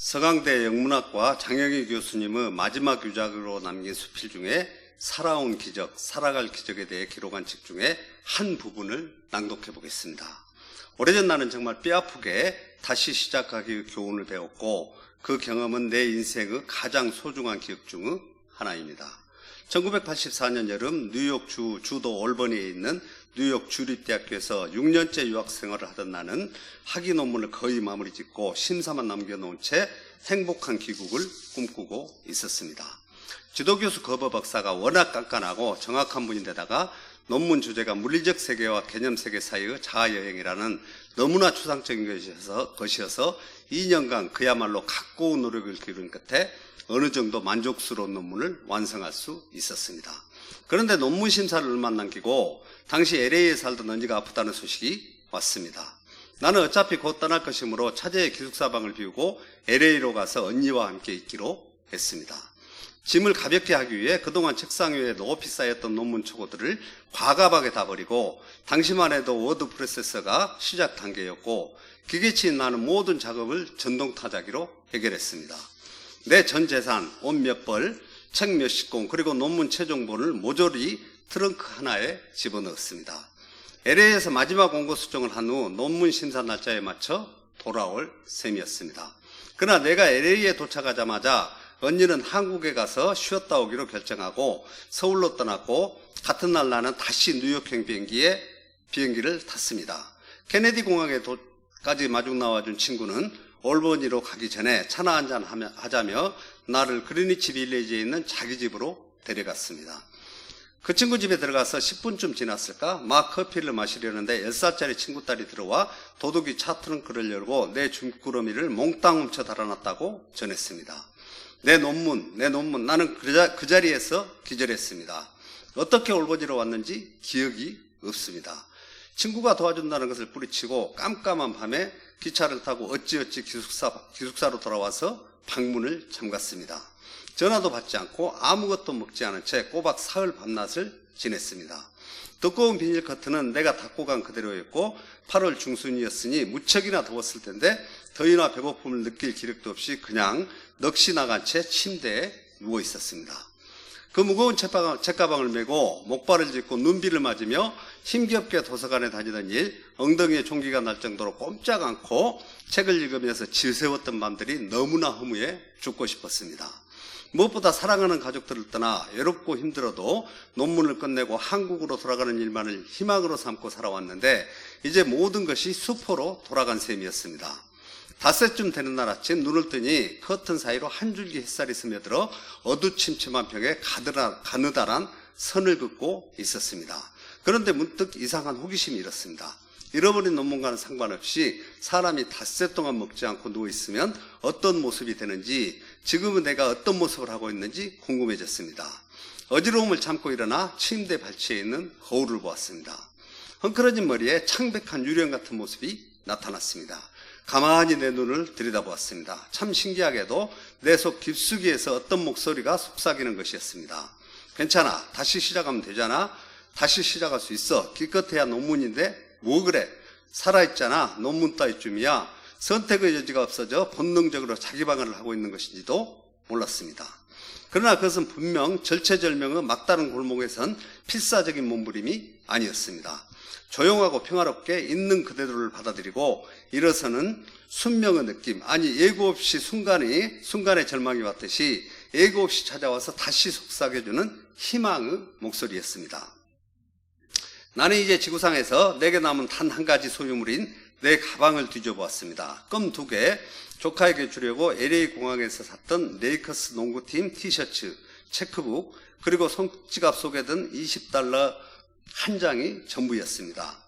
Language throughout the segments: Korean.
서강대 영문학과 장영희 교수님의 마지막 유작으로 남긴 수필 중에 살아온 기적, 살아갈 기적에 대해 기록한 책 중에 한 부분을 낭독해 보겠습니다. 오래전 나는 정말 뼈아프게 다시 시작하기의 교훈을 배웠고 그 경험은 내 인생의 가장 소중한 기억 중의 하나입니다. 1984년 여름 뉴욕 주도 올버니에 있는 뉴욕 주립대학교에서 6년째 유학생활을 하던 나는 학위 논문을 거의 마무리 짓고 심사만 남겨놓은 채 행복한 귀국을 꿈꾸고 있었습니다. 지도교수 거버 박사가 워낙 깐깐하고 정확한 분인데다가 논문 주제가 물리적 세계와 개념 세계 사이의 자아여행이라는 너무나 추상적인 것이어서 2년간 그야말로 각고의 노력을 기울인 끝에 어느 정도 만족스러운 논문을 완성할 수 있었습니다. 그런데 논문 심사를 얼마 남기고 당시 LA에 살던 언니가 아프다는 소식이 왔습니다. 나는 어차피 곧 떠날 것이므로 차제의 기숙사방을 비우고 LA로 가서 언니와 함께 있기로 했습니다. 짐을 가볍게 하기 위해 그동안 책상 위에 높이 쌓였던 논문 초고들을 과감하게 다 버리고 당시만 해도 워드 프로세서가 시작 단계였고 기계치인 나는 모든 작업을 전동타자기로 해결했습니다. 내 전 재산, 옷 몇 벌, 책 몇십 권, 그리고 논문 최종본을 모조리 트렁크 하나에 집어넣었습니다. LA에서 마지막 원고 수정을 한 후 논문 심사 날짜에 맞춰 돌아올 셈이었습니다. 그러나 내가 LA에 도착하자마자 언니는 한국에 가서 쉬었다 오기로 결정하고 서울로 떠났고 같은 날 나는 다시 뉴욕행 비행기를 탔습니다. 케네디 공항에까지 마중 나와준 친구는 올버니로 가기 전에 차나 한잔 하자며 나를 그리니치 빌리지에 있는 자기 집으로 데려갔습니다. 그 친구 집에 들어가서 10분쯤 지났을까 막 커피를 마시려는데 10살짜리 친구 딸이 들어와 도둑이 차 트렁크를 열고 내 죽구러미를 몽땅 훔쳐 달아났다고 전했습니다. 내 논문 나는 그 자리에서 기절했습니다. 어떻게 올버니로 왔는지 기억이 없습니다. 친구가 도와준다는 것을 뿌리치고 깜깜한 밤에 기차를 타고 어찌어찌 기숙사로 돌아와서 방문을 잠갔습니다. 전화도 받지 않고 아무것도 먹지 않은 채 꼬박 사흘 밤낮을 지냈습니다. 두꺼운 비닐 커튼은 내가 닫고 간 그대로였고 8월 중순이었으니 무척이나 더웠을 텐데 더위나 배고픔을 느낄 기력도 없이 그냥 넋이 나간 채 침대에 누워 있었습니다. 그 무거운 책가방을 메고 목발을 짚고 눈비를 맞으며 힘겹게 도서관에 다니던 일, 엉덩이에 종기가 날 정도로 꼼짝 않고 책을 읽으면서 지새웠던 밤들이 너무나 허무해 죽고 싶었습니다. 무엇보다 사랑하는 가족들을 떠나 외롭고 힘들어도 논문을 끝내고 한국으로 돌아가는 일만을 희망으로 삼고 살아왔는데 이제 모든 것이 수포로 돌아간 셈이었습니다. 닷새쯤 되는 날 아침 눈을 뜨니 커튼 사이로 한 줄기 햇살이 스며들어 어두침침한 벽에 가느다란 선을 긋고 있었습니다. 그런데 문득 이상한 호기심이 일었습니다. 잃어버린 논문과는 상관없이 사람이 닷새 동안 먹지 않고 누워있으면 어떤 모습이 되는지, 지금은 내가 어떤 모습을 하고 있는지 궁금해졌습니다. 어지러움을 참고 일어나 침대 발치에 있는 거울을 보았습니다. 헝클어진 머리에 창백한 유령 같은 모습이 나타났습니다. 가만히 내 눈을 들여다보았습니다. 참 신기하게도 내 속 깊숙이에서 어떤 목소리가 속삭이는 것이었습니다. 괜찮아, 다시 시작하면 되잖아, 다시 시작할 수 있어, 기껏해야 논문인데 뭐 그래, 살아있잖아, 논문 따위쯤이야. 선택의 여지가 없어져 본능적으로 자기 방어를 하고 있는 것인지도 몰랐습니다. 그러나 그것은 분명 절체절명의 막다른 골목에선 필사적인 몸부림이 아니었습니다. 조용하고 평화롭게 있는 그대로를 받아들이고 일어서는 순명의 느낌, 아니 예고 없이 순간의 절망이 왔듯이 예고 없이 찾아와서 다시 속삭여주는 희망의 목소리였습니다. 나는 이제 지구상에서 내게 남은 단 한 가지 소유물인 내 가방을 뒤져보았습니다. 껌 2개, 조카에게 주려고 LA 공항에서 샀던 레이커스 농구팀 티셔츠, 체크북, 그리고 손지갑 속에 든 $20 한 장이 전부였습니다.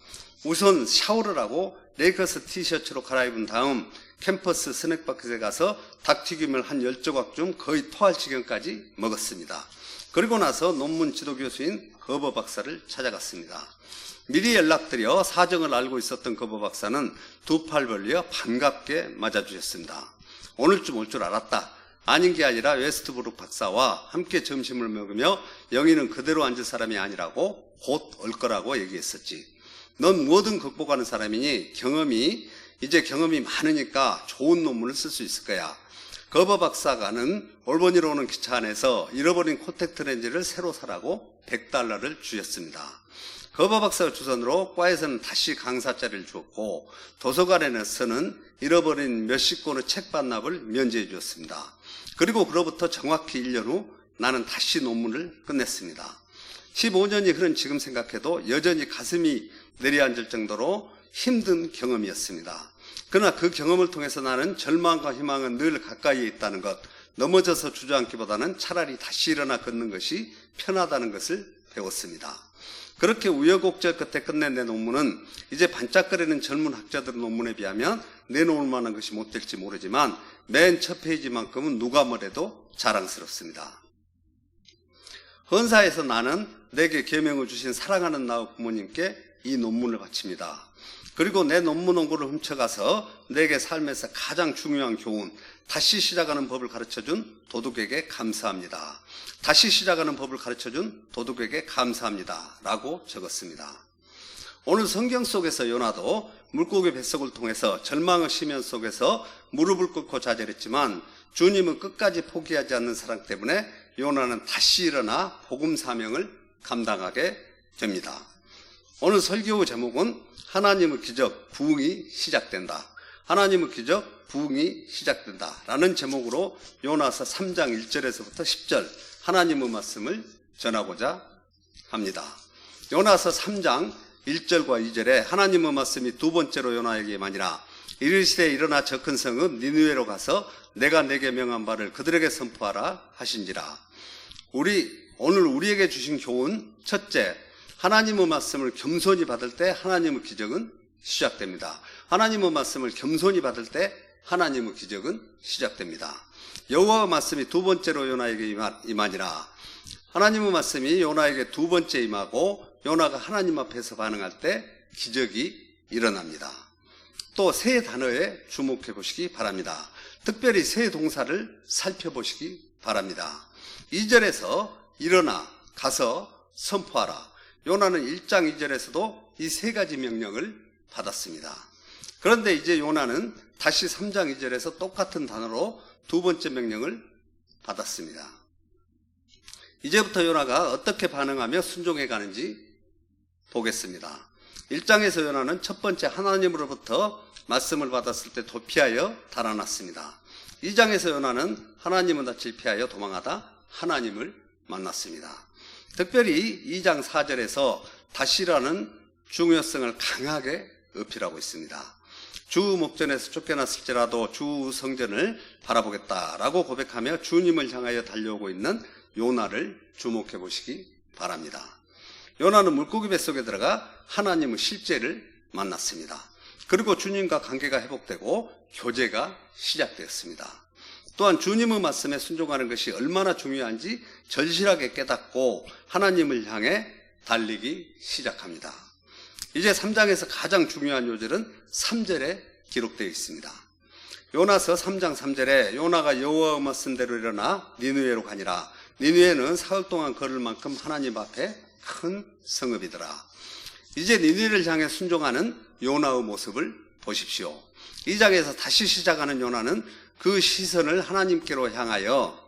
우선 샤워를 하고 레이커스 티셔츠로 갈아입은 다음 캠퍼스 스낵바켓에 가서 닭튀김을 한 10조각쯤 거의 토할 지경까지 먹었습니다. 그리고 나서 논문 지도 교수인 거버 박사를 찾아갔습니다. 미리 연락드려 사정을 알고 있었던 거버 박사는 두 팔 벌려 반갑게 맞아주셨습니다. 오늘쯤 올 줄 알았다. 아닌 게 아니라 웨스트브룩 박사와 함께 점심을 먹으며 영희는 그대로 앉을 사람이 아니라고 곧 올 거라고 얘기했었지. 넌 뭐든 극복하는 사람이니 경험이 이제 경험이 많으니까 좋은 논문을 쓸 수 있을 거야. 거버 박사가는 올버니로 기차 안에서 잃어버린 콘택트 렌즈를 새로 사라고 $100를 주셨습니다. 거버 박사 주선으로 과에서는 다시 강사 자리를 주었고 도서관에서는 잃어버린 몇십 권의 책 반납을 면제해 주었습니다. 그리고 그로부터 정확히 1년 후 나는 다시 논문을 끝냈습니다. 15년이 흐른 지금 생각해도 여전히 가슴이 내려앉을 정도로 힘든 경험이었습니다. 그러나 그 경험을 통해서 나는 절망과 희망은 늘 가까이에 있다는 것, 넘어져서 주저앉기보다는 차라리 다시 일어나 걷는 것이 편하다는 것을 배웠습니다. 그렇게 우여곡절 끝에 끝낸 내 논문은 이제 반짝거리는 젊은 학자들의 논문에 비하면 내놓을 만한 것이 못 될지 모르지만 맨 첫 페이지만큼은 누가 뭐래도 자랑스럽습니다. 헌사에서 나는 내게 계명을 주신 사랑하는 나의 부모님께 이 논문을 바칩니다. 그리고 내 논문 원고를 훔쳐가서 내게 삶에서 가장 중요한 교훈, 다시 시작하는 법을 가르쳐준 도둑에게 감사합니다. 다시 시작하는 법을 가르쳐준 도둑에게 감사합니다. 라고 적었습니다. 오늘 성경 속에서 요나도 물고기 뱃속을 통해서 절망의 시면 속에서 무릎을 꿇고 좌절했지만 주님은 끝까지 포기하지 않는 사랑 때문에 요나는 다시 일어나 복음 사명을 감당하게 됩니다. 오늘 설교 제목은 하나님의 기적, 부흥이 시작된다. 하나님의 기적, 부흥이 시작된다. 라는 제목으로 요나서 3장 1절에서부터 10절 하나님의 말씀을 전하고자 합니다. 요나서 3장 1절과 2절에 하나님의 말씀이 두 번째로 요나에게 임하니라. 이르시되 일어나 저 큰 성읍 니느웨로 가서 내가 내게 명한 바를 그들에게 선포하라 하신지라. 오늘 우리에게 주신 교훈 첫째, 하나님의 말씀을 겸손히 받을 때 하나님의 기적은 시작됩니다. 하나님의 말씀을 겸손히 받을 때 하나님의 기적은 시작됩니다. 여호와의 말씀이 두 번째로 요나에게 임하니라. 하나님의 말씀이 요나에게 두 번째 임하고 요나가 하나님 앞에서 반응할 때 기적이 일어납니다. 또 세 단어에 주목해 보시기 바랍니다. 특별히 세 동사를 살펴보시기 바랍니다. 2절에서 일어나 가서 선포하라. 요나는 1장 2절에서도 이 세 가지 명령을 받았습니다. 그런데 이제 요나는 다시 3장 2절에서 똑같은 단어로 두 번째 명령을 받았습니다. 이제부터 요나가 어떻게 반응하며 순종해 가는지 보겠습니다. 1장에서 요나는 첫 번째 하나님으로부터 말씀을 받았을 때 도피하여 달아났습니다. 2장에서 요나는 하나님의 낯을 피하여 도망하다 하나님을 만났습니다. 특별히 2장 4절에서 다시라는 중요성을 강하게 어필하고 있습니다. 주 목전에서 쫓겨났을지라도 주 성전을 바라보겠다라고 고백하며 주님을 향하여 달려오고 있는 요나를 주목해 보시기 바랍니다. 요나는 물고기 뱃속에 들어가 하나님의 실제를 만났습니다. 그리고 주님과 관계가 회복되고 교제가 시작되었습니다. 또한 주님의 말씀에 순종하는 것이 얼마나 중요한지 절실하게 깨닫고 하나님을 향해 달리기 시작합니다. 이제 3장에서 가장 중요한 요절은 3절에 기록되어 있습니다. 요나서 3장 3절에 요나가 여호와의 말씀대로 일어나 니느웨로 가니라. 니느웨는 사흘 동안 걸을 만큼 하나님 앞에 큰 성읍이더라. 이제 니느웨를 향해 순종하는 요나의 모습을 보십시오. 2장에서 다시 시작하는 요나는 그 시선을 하나님께로 향하여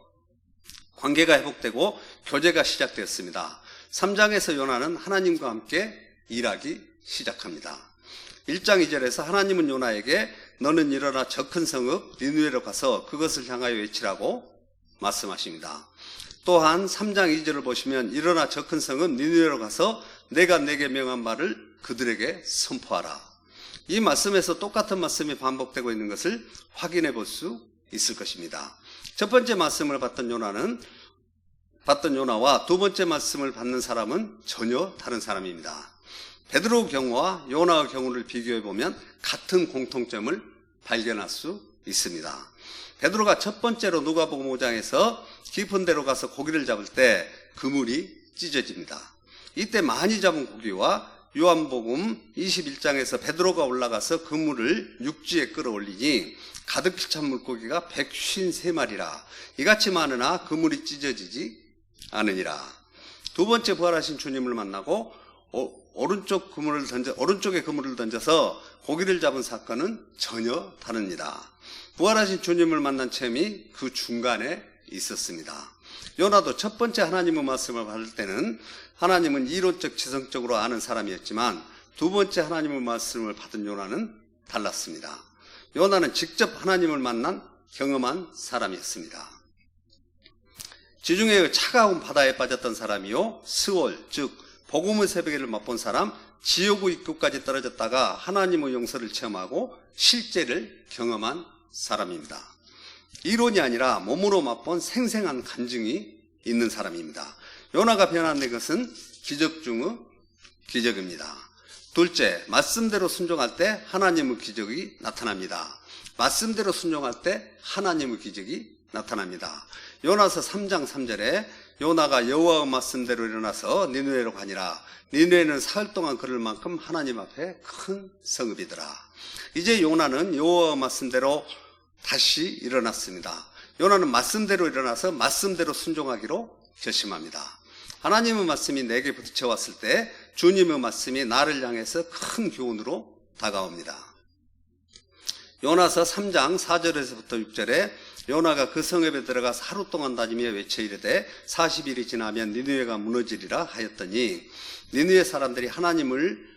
관계가 회복되고 교제가 시작되었습니다. 3장에서 요나는 하나님과 함께 일하기 시작합니다. 1장 2절에서 하나님은 요나에게 너는 일어나 저 큰 성읍 니느웨로 가서 그것을 향하여 외치라고 말씀하십니다. 또한 3장 2절을 보시면 일어나 저 큰 성읍 니느웨로 가서 내가 내게 명한 말을 그들에게 선포하라. 이 말씀에서 똑같은 말씀이 반복되고 있는 것을 확인해 볼 수 있을 것입니다. 첫 번째 말씀을 받던 요나와 두 번째 말씀을 받는 사람은 전혀 다른 사람입니다. 베드로의 경우와 요나의 경우를 비교해 보면 같은 공통점을 발견할 수 있습니다. 베드로가 첫 번째로 누가복음 5장에서 깊은 데로 가서 고기를 잡을 때 그물이 찢어집니다. 이때 많이 잡은 고기와 요한복음 21장에서 베드로가 올라가서 그물을 육지에 끌어올리니 가득 찬 물고기가 153마리라. 이같이 많으나 그물이 찢어지지 않으니라. 두 번째 부활하신 주님을 만나고 오른쪽에 그물을 던져서 고기를 잡은 사건은 전혀 다릅니다. 부활하신 주님을 만난 체험이 그 중간에 있었습니다. 요나도 첫 번째 하나님의 말씀을 받을 때는 하나님은 이론적 지성적으로 아는 사람이었지만 두 번째 하나님의 말씀을 받은 요나는 달랐습니다. 요나는 직접 하나님을 만난 경험한 사람이었습니다. 지중해의 차가운 바다에 빠졌던 사람이요, 스월, 즉 복음의 새벽을 맛본 사람, 지옥의 입구까지 떨어졌다가 하나님의 용서를 체험하고 실제를 경험한 사람입니다. 이론이 아니라 몸으로 맛본 생생한 간증이 있는 사람입니다. 요나가 변화된 것은 기적 중의 기적입니다. 둘째, 말씀대로 순종할 때 하나님의 기적이 나타납니다. 말씀대로 순종할 때 하나님의 기적이 나타납니다. 요나서 3장 3절에 요나가 여호와의 말씀대로 일어나서 니느웨로 가니라. 니느웨는 사흘 동안 걸을 만큼 하나님 앞에 큰 성읍이더라. 이제 요나는 여호와의 말씀대로 다시 일어났습니다. 요나는 말씀대로 일어나서 말씀대로 순종하기로 결심합니다. 하나님의 말씀이 내게 부딪혀왔을 때 주님의 말씀이 나를 향해서 큰 교훈으로 다가옵니다. 요나서 3장 4절에서부터 6절에 요나가 그 성읍에 들어가서 하루 동안 다니며 외쳐 이르되 40일이 지나면 니느웨가 무너지리라 하였더니 니느웨 사람들이 하나님을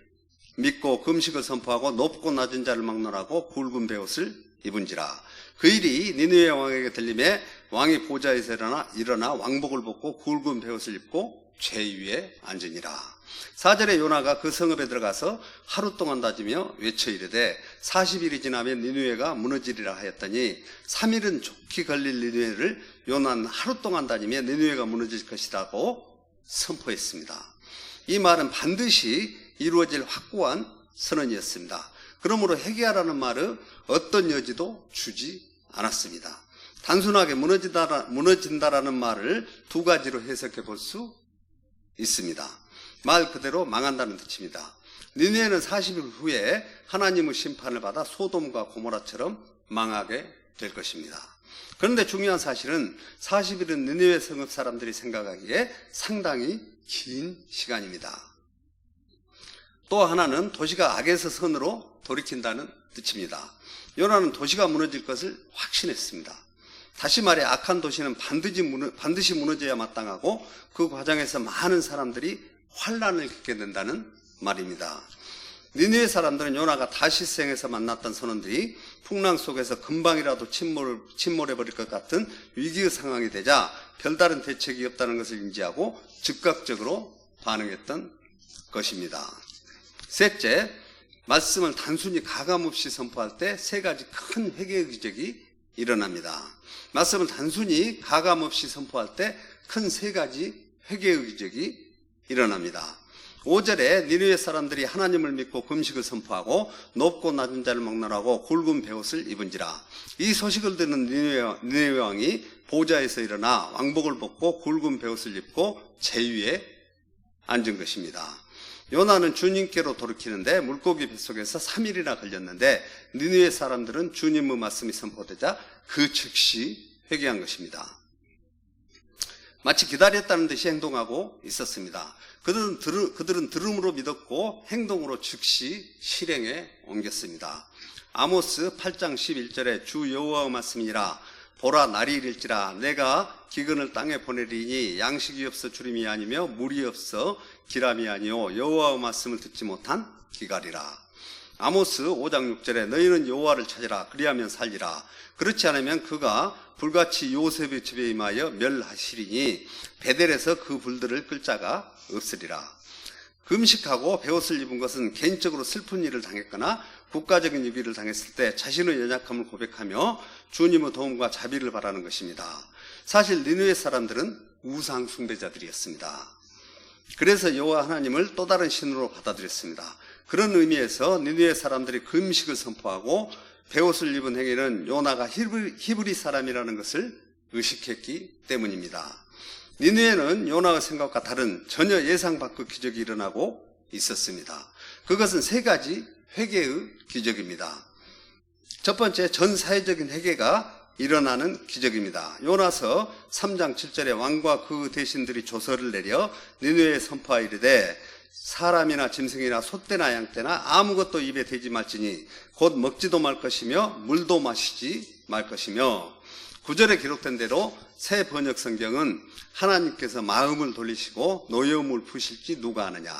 믿고 금식을 선포하고 높고 낮은 자를 막론하고 굵은 베옷을 입은지라. 그 일이 니느웨 왕에게 들림에 왕이 보좌에서 일어나 왕복을 벗고 굵은 베옷을 입고 죄위에 앉으니라. 4절에 요나가 그 성읍에 들어가서 하루 동안 다니며 외쳐 이르되 40일이 지나면 니느웨가 무너지리라 하였더니 3일은 좋게 걸릴 니느웨를 요나는 하루 동안 다니며 니느웨가 무너질 것이라고 선포했습니다. 이 말은 반드시 이루어질 확고한 선언이었습니다. 그러므로 회개하라는 말을 어떤 여지도 주지 않았습니다. 단순하게 무너진다라는 말을 두 가지로 해석해 볼 수 있습니다. 말 그대로 망한다는 뜻입니다. 니느웨는 40일 후에 하나님의 심판을 받아 소돔과 고모라처럼 망하게 될 것입니다. 그런데 중요한 사실은 40일은 니느웨 성읍 사람들이 생각하기에 상당히 긴 시간입니다. 또 하나는 도시가 악에서 선으로 돌이킨다는 뜻입니다. 요나는 도시가 무너질 것을 확신했습니다. 다시 말해 악한 도시는 반드시 무너져야 마땅하고 그 과정에서 많은 사람들이 환난을 겪게 된다는 말입니다. 니느웨 사람들은 요나가 다시스행에서 만났던 선원들이 풍랑 속에서 금방이라도 침몰해버릴 것 같은 위기의 상황이 되자 별다른 대책이 없다는 것을 인지하고 즉각적으로 반응했던 것입니다. 셋째, 말씀을 단순히 가감없이 선포할 때 세 가지 큰 회개의 기적이 일어납니다. 말씀을 단순히 가감없이 선포할 때 큰 세 가지 회개의 기적이 일어납니다. 5절에 니느웨 사람들이 하나님을 믿고 금식을 선포하고 높고 낮은 자를 막론하고 굵은 베옷을 입은지라. 이 소식을 듣는 니느웨 왕이 보좌에서 일어나 왕복을 벗고 굵은 베옷을 입고 제위에 앉은 것입니다. 요나는 주님께로 돌이키는데 물고기 뱃속에서 3일이나 걸렸는데 니느웨 사람들은 주님의 말씀이 선포되자 그 즉시 회개한 것입니다. 마치 기다렸다는 듯이 행동하고 있었습니다. 그들은 들음으로 믿었고 행동으로 즉시 실행에 옮겼습니다. 아모스 8장 11절에 주 여호와의 말씀이라. 보라 날이 이를지라 내가 기근을 땅에 보내리니 양식이 없어 주림이 아니며 물이 없어 기람이 아니요 여호와의 말씀을 듣지 못한 기갈이라. 아모스 5장 6절에 너희는 여호와를 찾으라 그리하면 살리라. 그렇지 않으면 그가 불같이 요셉의 집에 임하여 멸하시리니 베델에서 그 불들을 끌 자가 없으리라. 금식하고 베옷을 입은 것은 개인적으로 슬픈 일을 당했거나 국가적인 위기를 당했을 때 자신의 연약함을 고백하며 주님의 도움과 자비를 바라는 것입니다. 사실 니느웨 사람들은 우상 숭배자들이었습니다. 그래서 여호와 하나님을 또 다른 신으로 받아들였습니다. 그런 의미에서 니느웨 사람들이 금식을 선포하고 베옷을 입은 행위는 요나가 히브리 사람이라는 것을 의식했기 때문입니다. 니느웨는 요나의 생각과 다른 전혀 예상 밖의 기적이 일어나고 있었습니다. 그것은 세 가지 회개의 기적입니다. 첫 번째, 전 사회적인 회개가 일어나는 기적입니다. 요나서 3장 7절에 왕과 그 대신들이 조서를 내려 니느웨에 선포하이르되 사람이나 짐승이나 소떼나 양떼나 아무것도 입에 대지 말지니 곧 먹지도 말 것이며 물도 마시지 말 것이며. 9절에 기록된 대로 새 번역 성경은 하나님께서 마음을 돌리시고 노여움을 푸실지 누가 아느냐.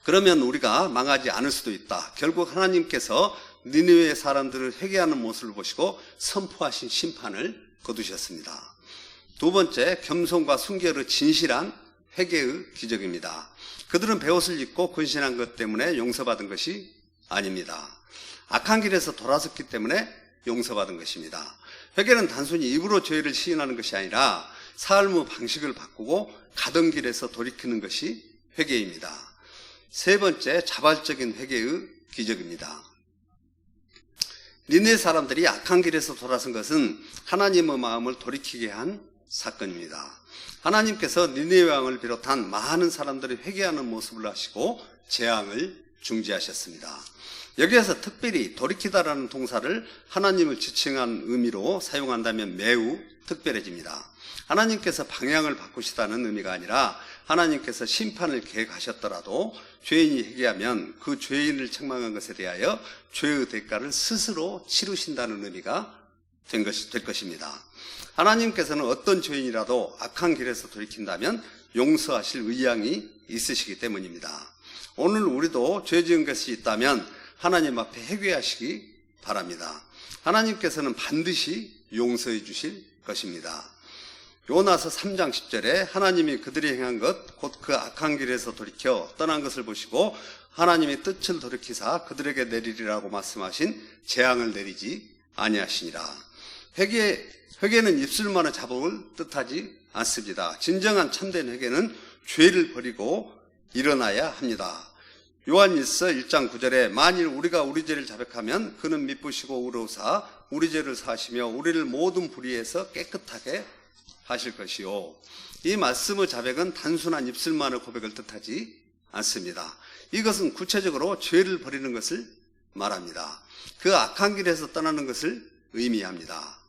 그러면 우리가 망하지 않을 수도 있다. 결국 하나님께서 니느웨의 사람들을 회개하는 모습을 보시고 선포하신 심판을 거두셨습니다. 두 번째, 겸손과 순결의 진실한 회개의 기적입니다. 그들은 베옷을 입고 근신한 것 때문에 용서받은 것이 아닙니다. 악한 길에서 돌아섰기 때문에 용서받은 것입니다. 회개는 단순히 입으로 죄를 시인하는 것이 아니라 삶의 방식을 바꾸고 가던 길에서 돌이키는 것이 회개입니다. 세 번째, 자발적인 회개의 기적입니다. 니느웨 사람들이 악한 길에서 돌아선 것은 하나님의 마음을 돌이키게 한 사건입니다. 하나님께서 니느웨 왕을 비롯한 많은 사람들이 회개하는 모습을 하시고 재앙을 중지하셨습니다. 여기에서 특별히 돌이키다라는 동사를 하나님을 지칭한 의미로 사용한다면 매우 특별해집니다. 하나님께서 방향을 바꾸시다는 의미가 아니라 하나님께서 심판을 계획하셨더라도 죄인이 회개하면 그 죄인을 책망한 것에 대하여 죄의 대가를 스스로 치르신다는 의미가 될 것입니다. 하나님께서는 어떤 죄인이라도 악한 길에서 돌이킨다면 용서하실 의향이 있으시기 때문입니다. 오늘 우리도 죄 지은 것이 있다면 하나님 앞에 회개하시기 바랍니다. 하나님께서는 반드시 용서해 주실 것입니다. 요나서 3장 10절에 하나님이 그들이 행한 것 곧 그 악한 길에서 돌이켜 떠난 것을 보시고 하나님이 뜻을 돌이키사 그들에게 내리리라고 말씀하신 재앙을 내리지 아니하시니라. 회개는 입술만의 자복을 뜻하지 않습니다. 진정한 참된 회개는 죄를 버리고 일어나야 합니다. 요한일서 1장 9절에 만일 우리가 우리 죄를 자백하면 그는 미쁘시고 의로우사 우리 죄를 사하시며 우리를 모든 불의에서 깨끗하게 하실 것이요. 이 말씀의 자백은 단순한 입술만의 고백을 뜻하지 않습니다. 이것은 구체적으로 죄를 버리는 것을 말합니다. 그 악한 길에서 떠나는 것을 의미합니다.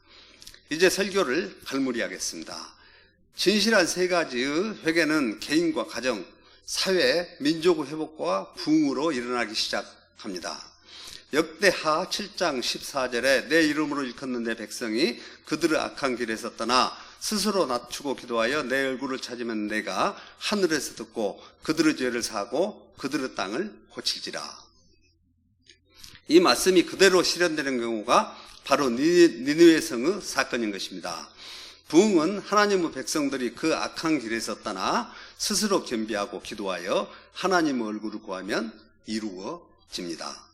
이제 설교를 갈무리하겠습니다. 진실한 세 가지의 회개는 개인과 가정, 사회, 민족의 회복과 부흥으로 일어나기 시작합니다. 역대하 7장 14절에 내 이름으로 일컫는 내 백성이 그들의 악한 길에서 떠나 스스로 낮추고 기도하여 내 얼굴을 찾으면 내가 하늘에서 듣고 그들의 죄를 사하고 그들의 땅을 고칠지라. 이 말씀이 그대로 실현되는 경우가 바로 니느웨 성의 사건인 것입니다. 부흥은 하나님의 백성들이 그 악한 길에서 떠나 스스로 겸비하고 기도하여 하나님의 얼굴을 구하면 이루어집니다.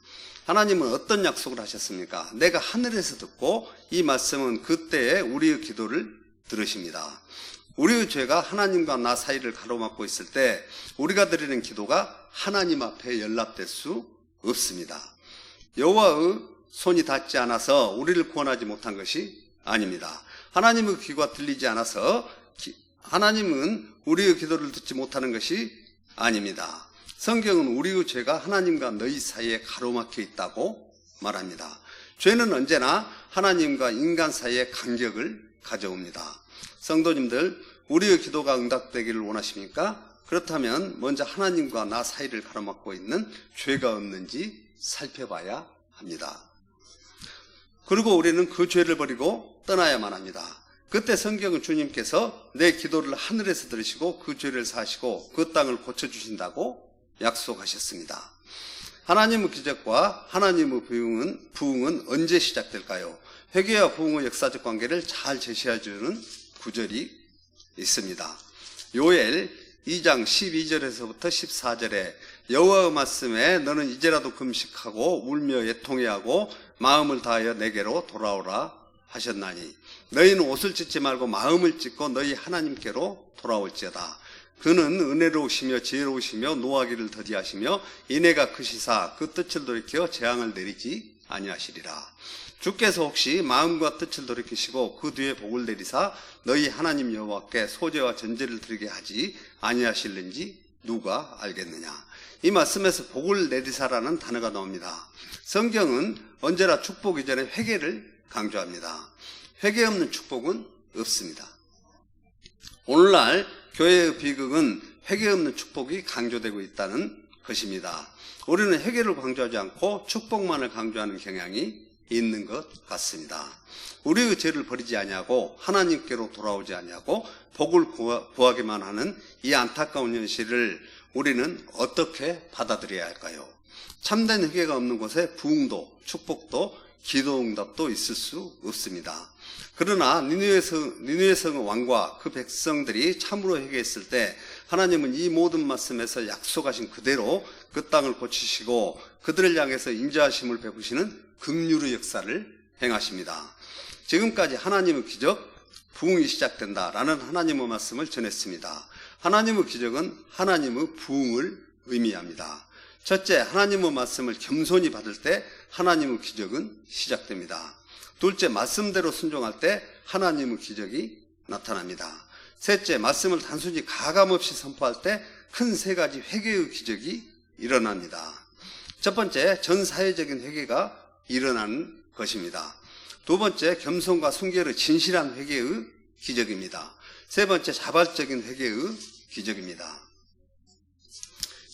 하나님은 어떤 약속을 하셨습니까? 내가 하늘에서 듣고 이 말씀은 그때에 우리의 기도를 들으십니다. 우리의 죄가 하나님과 나 사이를 가로막고 있을 때 우리가 드리는 기도가 하나님 앞에 연락될 수 없습니다. 여호와의 손이 닿지 않아서 우리를 구원하지 못한 것이 아닙니다. 하나님의 귀가 들리지 않아서 하나님은 우리의 기도를 듣지 못하는 것이 아닙니다. 성경은 우리의 죄가 하나님과 너희 사이에 가로막혀 있다고 말합니다. 죄는 언제나 하나님과 인간 사이의 간격을 가져옵니다. 성도님들, 우리의 기도가 응답되기를 원하십니까? 그렇다면 먼저 하나님과 나 사이를 가로막고 있는 죄가 없는지 살펴봐야 합니다. 그리고 우리는 그 죄를 버리고 떠나야만 합니다. 그때 성경은 주님께서 내 기도를 하늘에서 들으시고 그 죄를 사시고 그 땅을 고쳐주신다고 약속하셨습니다. 하나님의 기적과 하나님의 부흥은 언제 시작될까요? 회개와 부흥의 역사적 관계를 잘 제시해주는 구절이 있습니다. 요엘 2장 12절에서부터 14절에 여호와의 말씀에 너는 이제라도 금식하고 울며 애통해하고 마음을 다하여 내게로 돌아오라 하셨나니 너희는 옷을 찢지 말고 마음을 찢고 너희 하나님께로 돌아올지어다. 그는 은혜로우시며 지혜로우시며 노하기를 더디하시며 인애가 크시사 그 뜻을 돌이켜 재앙을 내리지 아니하시리라. 주께서 혹시 마음과 뜻을 돌이키시고 그 뒤에 복을 내리사 너희 하나님 여호와께 소제와 전제를 드리게 하지 아니하실는지 누가 알겠느냐. 이 말씀에서 복을 내리사라는 단어가 나옵니다. 성경은 언제나 축복 이전에 회개를 강조합니다. 회개 없는 축복은 없습니다. 오늘날 교회의 비극은 회개 없는 축복이 강조되고 있다는 것입니다. 우리는 회개를 강조하지 않고 축복만을 강조하는 경향이 있는 것 같습니다. 우리의 죄를 버리지 아니하고 하나님께로 돌아오지 아니하고 복을 구하기만 하는 이 안타까운 현실을 우리는 어떻게 받아들여야 할까요? 참된 회개가 없는 곳에 부흥도, 축복도, 기도 응답도 있을 수 없습니다. 그러나 니느웨 성의 왕과 그 백성들이 참으로 회개했을 때 하나님은 이 모든 말씀에서 약속하신 그대로 그 땅을 고치시고 그들을 향해서 인자하심을 베푸시는 긍휼의 역사를 행하십니다. 지금까지 하나님의 기적, 부흥이 시작된다라는 하나님의 말씀을 전했습니다. 하나님의 기적은 하나님의 부흥을 의미합니다. 첫째, 하나님의 말씀을 겸손히 받을 때 하나님의 기적은 시작됩니다. 둘째, 말씀대로 순종할 때 하나님의 기적이 나타납니다. 셋째, 말씀을 단순히 가감없이 선포할 때 큰 세 가지 회개의 기적이 일어납니다. 첫 번째, 전 사회적인 회개가 일어나는 것입니다. 두 번째, 겸손과 순결의 진실한 회개의 기적입니다. 세 번째, 자발적인 회개의 기적입니다.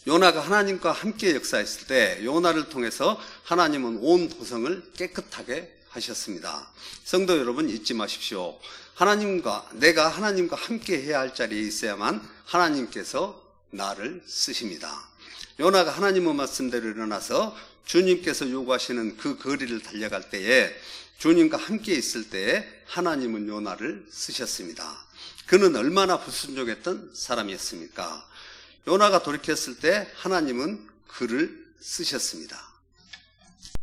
요나가 하나님과 함께 역사했을 때 요나를 통해서 하나님은 온 도성을 깨끗하게 하셨습니다. 성도 여러분, 잊지 마십시오. 내가 하나님과 함께 해야 할 자리에 있어야만 하나님께서 나를 쓰십니다. 요나가 하나님의 말씀대로 일어나서 주님께서 요구하시는 그 거리를 달려갈 때에 주님과 함께 있을 때에 하나님은 요나를 쓰셨습니다. 그는 얼마나 불순종했던 사람이었습니까? 요나가 돌이켰을 때 하나님은 그를 쓰셨습니다.